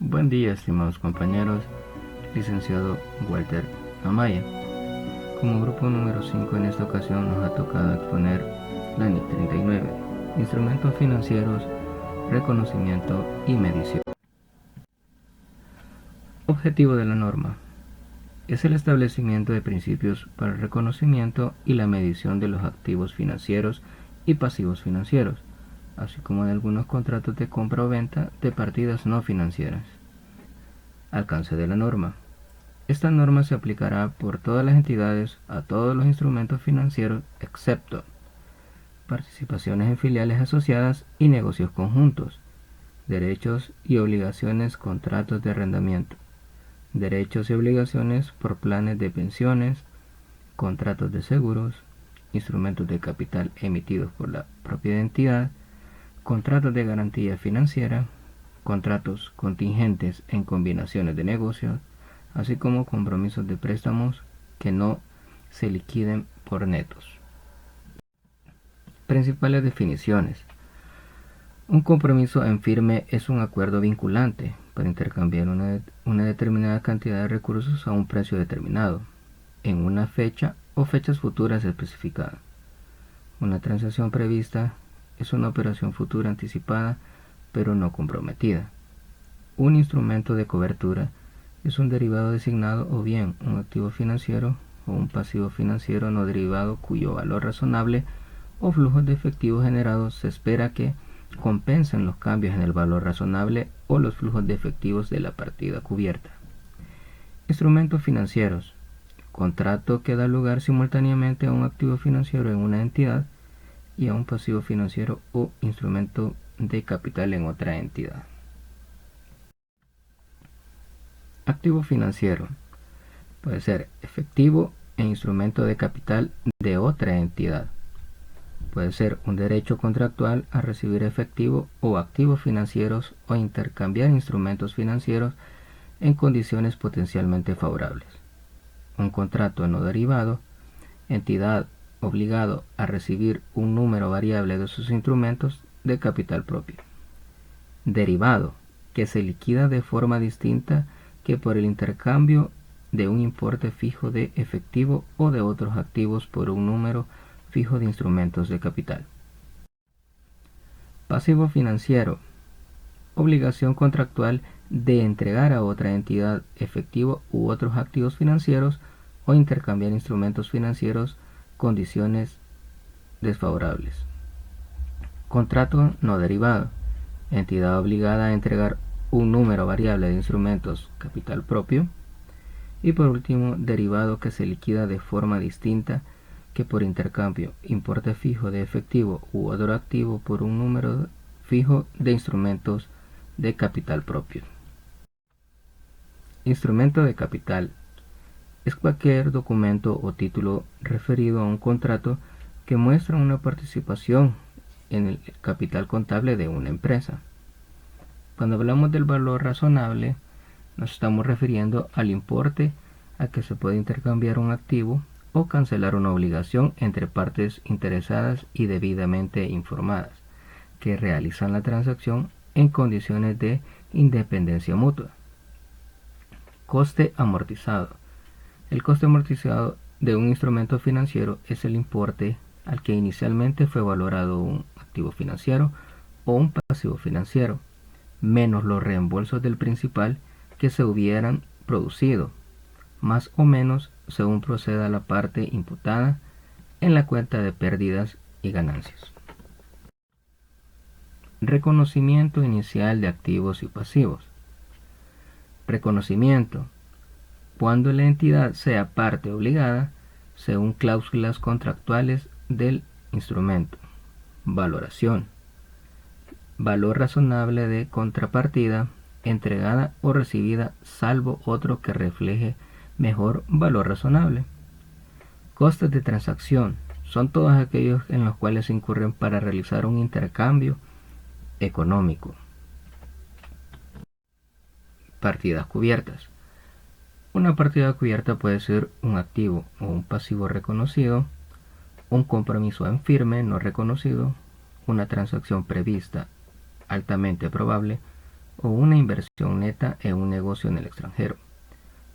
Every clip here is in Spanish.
Buen día, estimados compañeros, licenciado Walter Amaya. Como grupo número 5 en esta ocasión nos ha tocado exponer la NIC 39, Instrumentos Financieros, Reconocimiento y Medición. Objetivo de la norma es el establecimiento de principios para el reconocimiento y la medición de los activos financieros y pasivos financieros, así como de algunos contratos de compra o venta de partidas no financieras. Alcance de la norma. Esta norma se aplicará por todas las entidades a todos los instrumentos financieros excepto participaciones en filiales asociadas y negocios conjuntos, derechos y obligaciones, contratos de arrendamiento, derechos y obligaciones por planes de pensiones, contratos de seguros, instrumentos de capital emitidos por la propia entidad, contratos de garantía financiera, contratos contingentes en combinaciones de negocios, así como compromisos de préstamos que no se liquiden por netos. Principales definiciones. Un compromiso en firme es un acuerdo vinculante para intercambiar una determinada cantidad de recursos a un precio determinado, en una fecha o fechas futuras especificadas. Una transacción prevista es una operación futura anticipada pero no comprometida. Un instrumento de cobertura es un derivado designado o bien un activo financiero o un pasivo financiero no derivado cuyo valor razonable o flujos de efectivo generados se espera que compensen los cambios en el valor razonable o los flujos de efectivos de la partida cubierta. Instrumentos financieros. Contrato que da lugar simultáneamente a un activo financiero en una entidad y a un pasivo financiero o instrumento de capital en otra entidad. Activo financiero. Puede ser efectivo e instrumento de capital de otra entidad. Puede ser un derecho contractual a recibir efectivo o activos financieros o intercambiar instrumentos financieros en condiciones potencialmente favorables. Un contrato no derivado, entidad obligado a recibir un número variable de sus instrumentos de capital propio. Derivado, que se liquida de forma distinta que por el intercambio de un importe fijo de efectivo o de otros activos por un número fijo de instrumentos de capital. Pasivo financiero. Obligación contractual de entregar a otra entidad efectivo u otros activos financieros o intercambiar instrumentos financieros condiciones desfavorables. Contrato no derivado. Entidad obligada a entregar un número variable de instrumentos capital propio. Y por último, derivado que se liquida de forma distinta que por intercambio, importe fijo de efectivo u otro activo por un número fijo de instrumentos de capital propio. Instrumento de capital es cualquier documento o título referido a un contrato que muestra una participación en el capital contable de una empresa. Cuando hablamos del valor razonable, nos estamos refiriendo al importe a que se puede intercambiar un activo o cancelar una obligación entre partes interesadas y debidamente informadas, que realizan la transacción en condiciones de independencia mutua. Coste amortizado. El coste amortizado de un instrumento financiero es el importe al que inicialmente fue valorado un activo financiero o un pasivo financiero, menos los reembolsos del principal que se hubieran producido, más o menos según proceda la parte imputada en la cuenta de pérdidas y ganancias. Reconocimiento inicial de activos y pasivos. Reconocimiento. Cuando la entidad sea parte obligada, según cláusulas contractuales del instrumento. Valoración. Valor razonable de contrapartida entregada o recibida salvo otro que refleje mejor valor razonable. Costes de transacción son todos aquellos en los cuales se incurren para realizar un intercambio económico. Partidas cubiertas. Una partida cubierta puede ser un activo o un pasivo reconocido, un compromiso en firme no reconocido, una transacción prevista altamente probable, o una inversión neta en un negocio en el extranjero.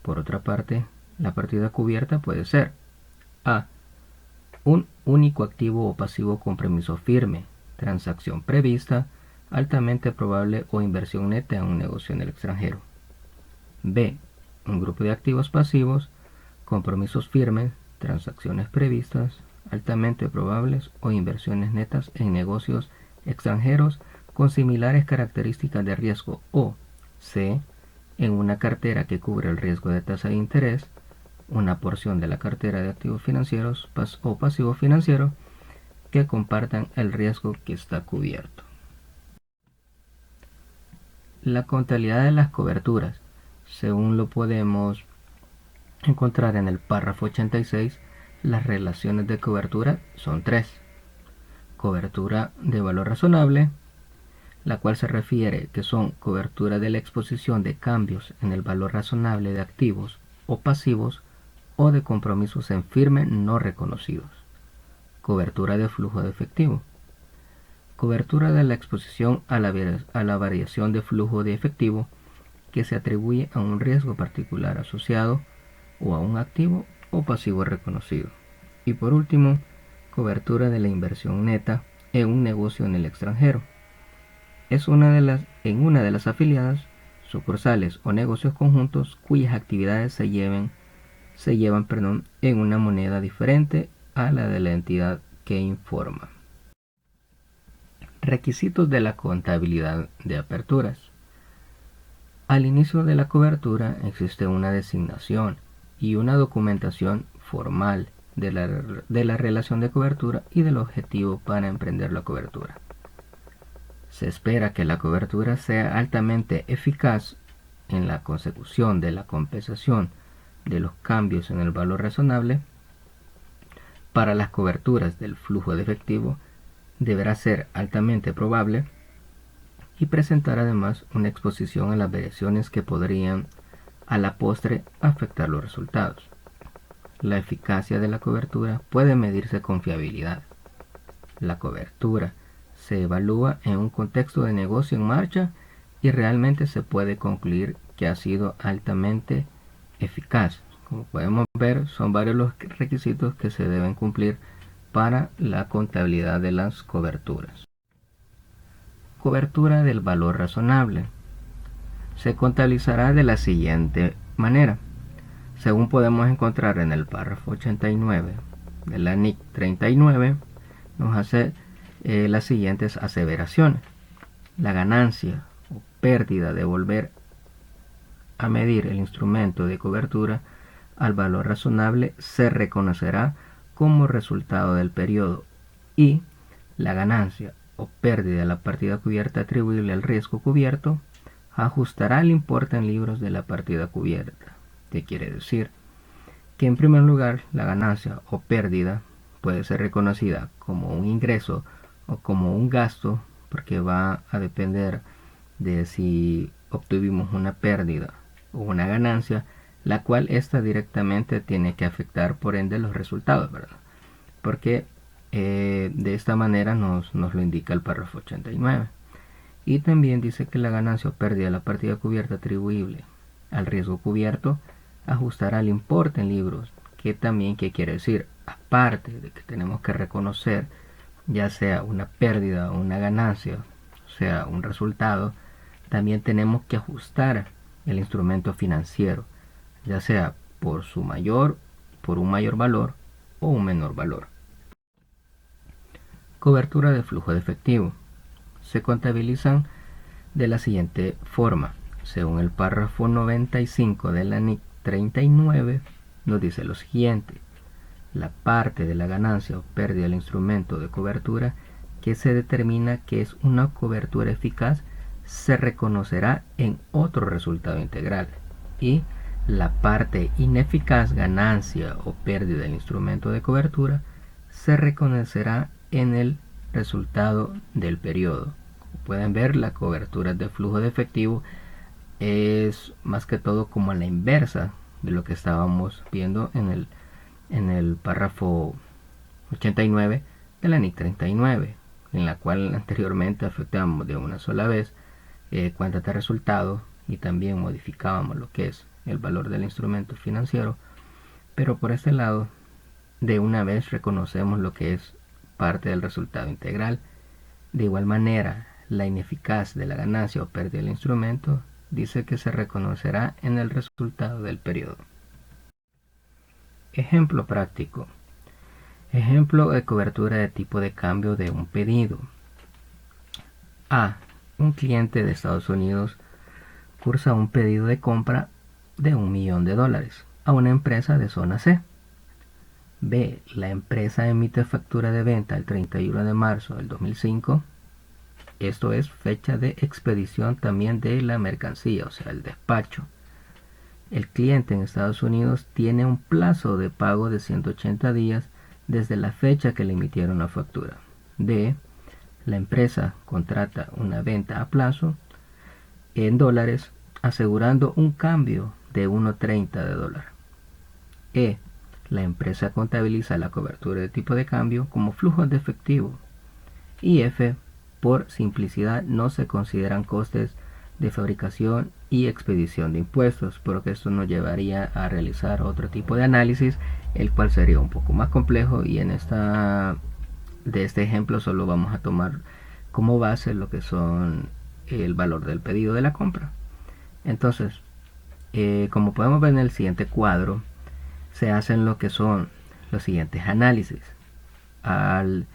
Por otra parte, la partida cubierta puede ser A. Un único activo o pasivo con permiso firme, transacción prevista, altamente probable o inversión neta en un negocio en el extranjero. B. Un grupo de activos pasivos, compromisos firmes, transacciones previstas, altamente probables o inversiones netas en negocios extranjeros con similares características de riesgo. O C. En una cartera que cubre el riesgo de tasa de interés, una porción de la cartera de activos financieros o pasivos financieros que compartan el riesgo que está cubierto. La contabilidad de las coberturas, según lo podemos encontrar en el párrafo 86, las relaciones de cobertura son tres. Cobertura de valor razonable, la cual se refiere que son cobertura de la exposición de cambios en el valor razonable de activos o pasivos o de compromisos en firme no reconocidos. Cobertura de flujo de efectivo. Cobertura de la exposición a la variación de flujo de efectivo que se atribuye a un riesgo particular asociado o a un activo o pasivo reconocido. Y por último, cobertura de la inversión neta en un negocio en el extranjero. Es en una de las afiliadas, sucursales o negocios conjuntos cuyas actividades se llevan en una moneda diferente a la de la entidad que informa. Requisitos de la contabilidad de aperturas. Al inicio de la cobertura existe una designación y una documentación formal de la relación de cobertura y del objetivo para emprender la cobertura. Se espera que la cobertura sea altamente eficaz en la consecución de la compensación de los cambios en el valor razonable. Para las coberturas del flujo de efectivo deberá ser altamente probable y presentar además una exposición a las variaciones que podrían a la postre afectar los resultados. La eficacia de la cobertura puede medirse con fiabilidad. La cobertura se evalúa en un contexto de negocio en marcha y realmente se puede concluir que ha sido altamente eficaz. Como podemos ver, son varios los requisitos que se deben cumplir para la contabilidad de las coberturas. Cobertura del valor razonable. Se contabilizará de la siguiente manera. Según podemos encontrar en el párrafo 89 de la NIC 39, nos hace las siguientes aseveraciones. La ganancia o pérdida de volver a medir el instrumento de cobertura al valor razonable se reconocerá como resultado del periodo y la ganancia o pérdida de la partida cubierta atribuible al riesgo cubierto ajustará el importe en libros de la partida cubierta. ¿Qué quiere decir? Que en primer lugar la ganancia o pérdida puede ser reconocida como un ingreso o como un gasto, porque va a depender de si obtuvimos una pérdida o una ganancia, la cual esta directamente tiene que afectar por ende los resultados, ¿verdad? Porque de esta manera nos lo indica el párrafo 89. Y también dice que la ganancia o pérdida de la partida cubierta atribuible al riesgo cubierto ajustará el importe en libros, que también, ¿qué quiere decir? Aparte de que tenemos que reconocer ya sea una pérdida o una ganancia, o sea un resultado, también tenemos que ajustar el instrumento financiero, ya sea por un mayor valor o un menor valor. Cobertura de flujo de efectivo. Se contabilizan de la siguiente forma. Según el párrafo 95 de la NIC 39, nos dice lo siguiente. La parte de la ganancia o pérdida del instrumento de cobertura que se determina que es una cobertura eficaz se reconocerá en otro resultado integral y la parte ineficaz, ganancia o pérdida del instrumento de cobertura, se reconocerá en el resultado del periodo. Como pueden ver, la cobertura de flujo de efectivo es más que todo como a la inversa de lo que estábamos viendo en el párrafo 89 de la NIC 39, en la cual anteriormente afectamos de una sola vez cuentas de resultados y también modificábamos lo que es el valor del instrumento financiero, pero por este lado de una vez reconocemos lo que es parte del resultado integral. De igual manera, la ineficaz de la ganancia o pérdida del instrumento dice que se reconocerá en el resultado del periodo. Ejemplo práctico. Ejemplo de cobertura de tipo de cambio de un pedido. A. Un cliente de Estados Unidos cursa un pedido de compra de $1.000.000 a una empresa de zona C. B. La empresa emite factura de venta el 31 de marzo del 2005. Esto es fecha de expedición también de la mercancía, o sea, el despacho. El cliente en Estados Unidos tiene un plazo de pago de 180 días desde la fecha que le emitieron la factura. D. La empresa contrata una venta a plazo en dólares asegurando un cambio de 1.30 de dólar. E. La empresa contabiliza la cobertura de tipo de cambio como flujos de efectivo. Y F. Por simplicidad no se consideran costes de fabricación y expedición de impuestos, porque esto nos llevaría a realizar otro tipo de análisis, el cual sería un poco más complejo, y de este ejemplo solo vamos a tomar como base lo que son el valor del pedido de la compra. Entonces, como podemos ver en el siguiente cuadro, se hacen lo que son los siguientes análisis. Al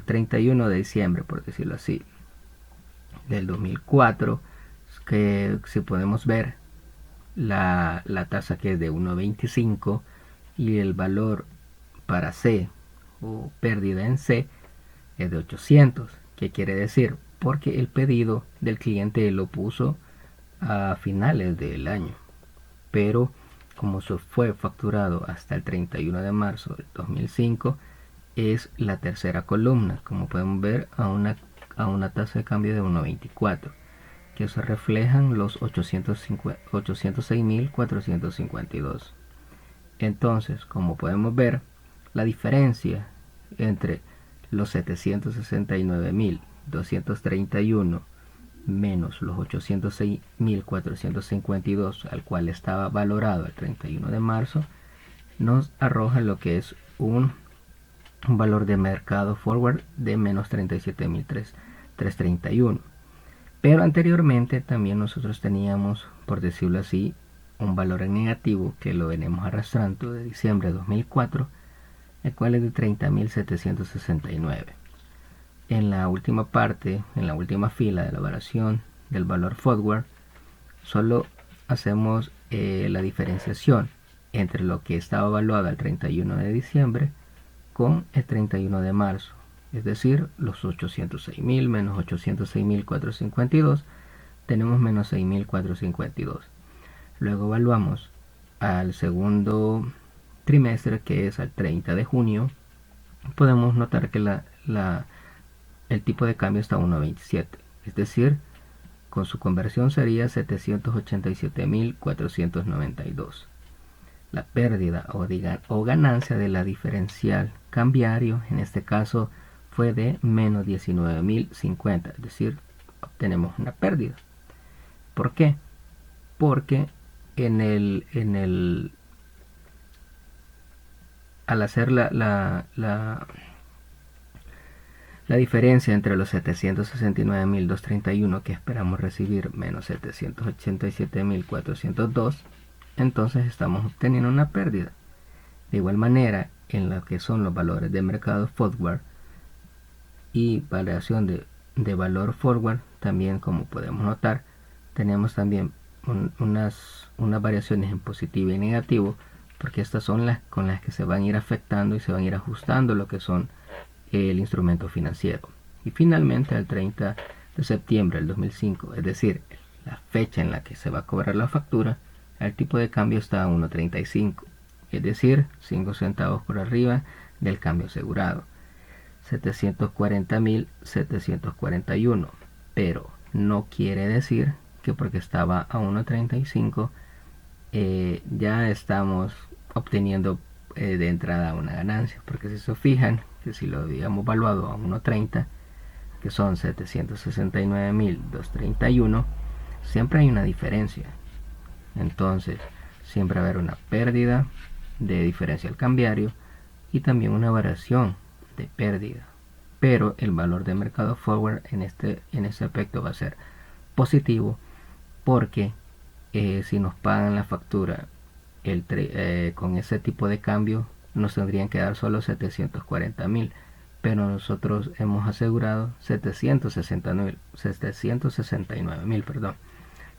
31 de diciembre, por decirlo así, del 2004, que si podemos ver la tasa que es de 1.25 y el valor para C o pérdida en C es de 800. ¿Qué quiere decir? Porque el pedido del cliente lo puso a finales del año, pero como se fue facturado hasta el 31 de marzo del 2005, es la tercera columna, como podemos ver, a una tasa de cambio de 1.24, que se reflejan los 806.452. Entonces, como podemos ver, la diferencia entre los 769.231 menos los 806.452 al cual estaba valorado el 31 de marzo, nos arroja lo que es un valor de mercado forward de menos 37.331. Pero anteriormente también nosotros teníamos, por decirlo así, un valor en negativo que lo venimos arrastrando de diciembre de 2004, el cual es de 30.769. En la última parte, en la última fila de la variación del valor forward, solo hacemos la diferenciación entre lo que estaba evaluado el 31 de diciembre con el 31 de marzo, es decir, los 806.000 menos 806.452, tenemos menos 6.452. Luego evaluamos al segundo trimestre, que es al 30 de junio, podemos notar que el tipo de cambio está a 1.27, es decir, con su conversión sería 787.492. La pérdida o ganancia de la diferencial cambiario en este caso fue de menos 19.050, es decir, obtenemos una pérdida. ¿Por qué? Porque al hacer la diferencia entre los 769.231 que esperamos recibir menos 787.402, entonces estamos obteniendo una pérdida. De igual manera, en lo que son los valores de mercado forward y variación de valor forward, también como podemos notar, tenemos también unas variaciones en positivo y negativo, porque estas son las con las que se van a ir afectando y se van a ir ajustando lo que son el instrumento financiero. Y finalmente, el 30 de septiembre del 2005, es decir, la fecha en la que se va a cobrar la factura, el tipo de cambio está a 1.35, es decir, 5 centavos por arriba del cambio asegurado, 740.741, pero no quiere decir que porque estaba a 1.35 ya estamos obteniendo de entrada una ganancia, porque si se fijan que si lo habíamos valuado a 1.30, que son 769.231, siempre hay una diferencia. Entonces, siempre va a haber una pérdida de diferencial cambiario y también una variación de pérdida. Pero el valor de mercado forward en este aspecto va a ser positivo, porque si nos pagan la factura con ese tipo de cambio, nos tendrían que dar solo 740.000, pero nosotros hemos asegurado 769.000, perdón.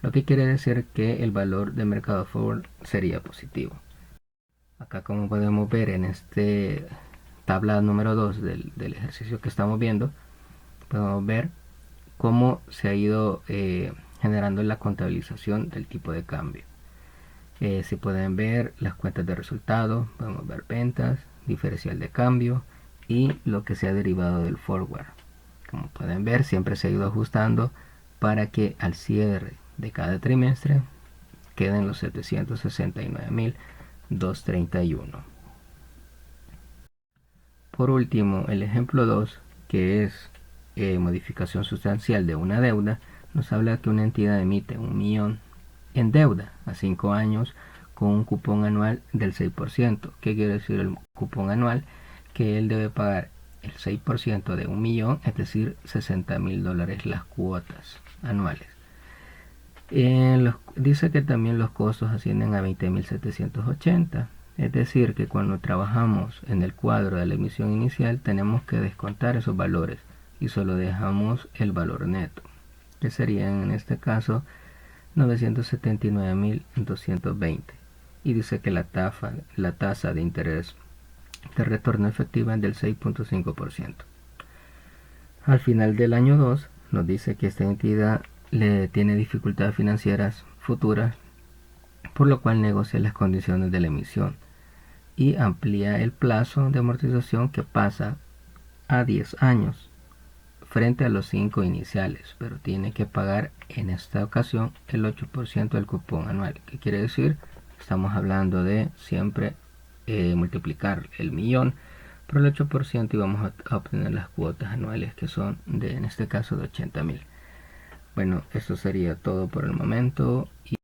Lo que quiere decir que el valor de mercado forward sería positivo. Acá, como podemos ver en este tabla número 2 del ejercicio que estamos viendo, podemos ver cómo se ha ido generando la contabilización del tipo de cambio. Si pueden ver las cuentas de resultados, podemos ver ventas, diferencial de cambio y lo que se ha derivado del forward. Como pueden ver, siempre se ha ido ajustando para que al cierre de cada trimestre queden los 769.231. Por último, el ejemplo 2, que es modificación sustancial de una deuda, nos habla que una entidad emite 1 millón en deuda a 5 años con un cupón anual del 6%. ¿Qué quiere decir el cupón anual? Que él debe pagar el 6% de 1 millón, es decir, $60.000 las cuotas anuales. Dice que también los costos ascienden a 20.780. Es decir, que cuando trabajamos en el cuadro de la emisión inicial tenemos que descontar esos valores y solo dejamos el valor neto, que serían en este caso 979.220. Y dice que la tasa de interés de retorno efectiva es del 6.5%. Al final del año 2 nos dice que esta entidad le tiene dificultades financieras futuras, por lo cual negocia las condiciones de la emisión y amplía el plazo de amortización, que pasa a 10 años frente a los 5 iniciales, pero tiene que pagar en esta ocasión el 8% del cupón anual. ¿Qué quiere decir? Estamos hablando de siempre multiplicar el millón por el 8% y vamos a obtener las cuotas anuales, que son en este caso de 80.000. Bueno, esto sería todo por el momento y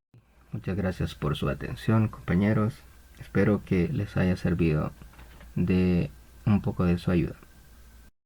muchas gracias por su atención, compañeros. Espero que les haya servido de un poco de su ayuda.